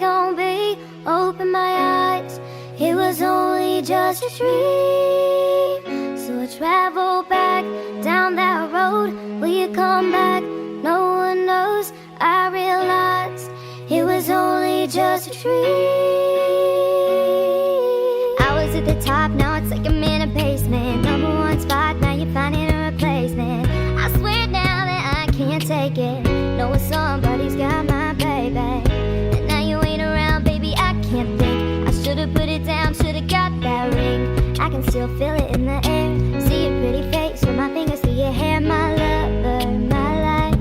gon' be? Open my eyes, it was only just a dream. So I travel back down that road. Will you come back? No one knows. I realized it was only just a dream. I was at the top, now it's like I'm in a basement. Number one spot, now you're finding a replacement. I swear now that I can't take it. Knowing somebody's got my baby, and now you ain't around, baby, I can't think. I should've put it down, should've got that ring. I can still feel it in the air. See your pretty face with my fingers through your hair. My lover, my life,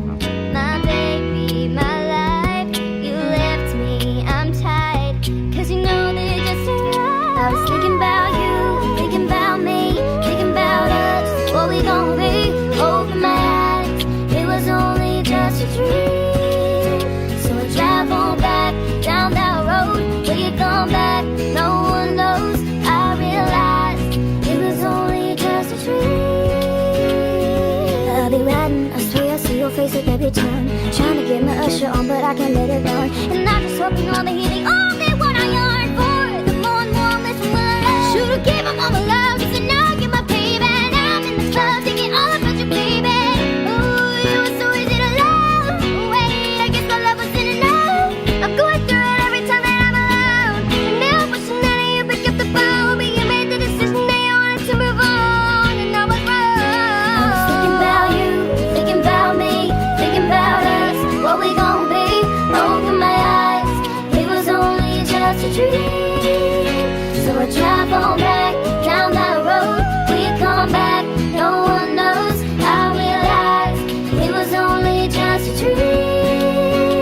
my baby, my life. You left me, I'm tired, cause you know that it just ain't right. I was thinking about you, thinking about me, thinking about us. What we gon' be? Open my eyes, it was only just a dream. So I travel back down that road. Will you come back? No one knows. I realized it was only just a dream. I'll be riding, I swear I see your face at every turn. Trying to get my usher on, but I can't let it run. And I just hope you know that he the only one I yearn for. The more and more, less and more I love. Should've gave him all my love, just to know you're my baby. And I'm in the club thinking all about you, baby. Ooh, you were so easy to love. Wait, I guess my love wasn't enough. I'm going through it every time that I'm alone. And now wishing that you pick up the phone, but you made the decision that you wanted to move on, and I was wrong. I was thinking about you, thinking about me, thinking about us. What we gon' be? Open my eyes, it was only just a dream. So I travel back down that road. Will you come back? No one knows. I realized it was only just a dream.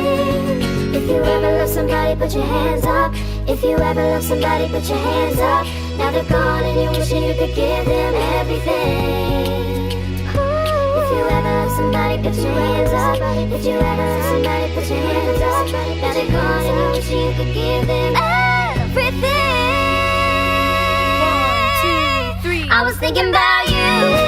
If you ever love somebody, put your hands up. If you ever love somebody, put your hands up. Now they're gone and you're wishing you could give them everything. If you ever love somebody, put your hands up. If you ever love somebody, put your hands up. Now they're gone and you're wishing you could give them everything. I was thinking about you,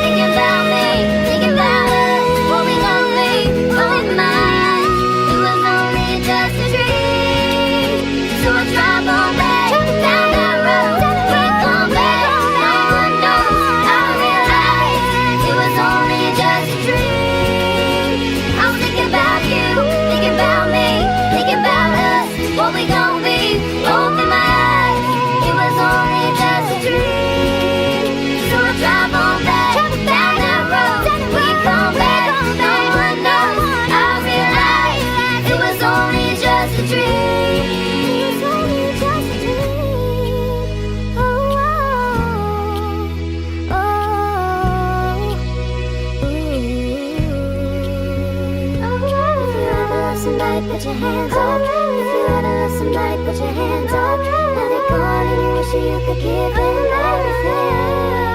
thinking about me, thinking about us. What we gon' be? Open my eyes, it was only just a dream. So I travel back down that road. We come back, no one knows. I realized it was only just a dream. I was thinking about you, thinking about me, thinking about us. What we gon' be? Open my eyes, it was only just a dream. Travel back down that road. We come back, no one knows. I realized it was only just a dream. It was only just a dream. Oh, oh, oh, ooh. If you ever love somebody, put your hands up. If you ever love somebody, put your hands up. Now they're gone and you wish you could give them everything.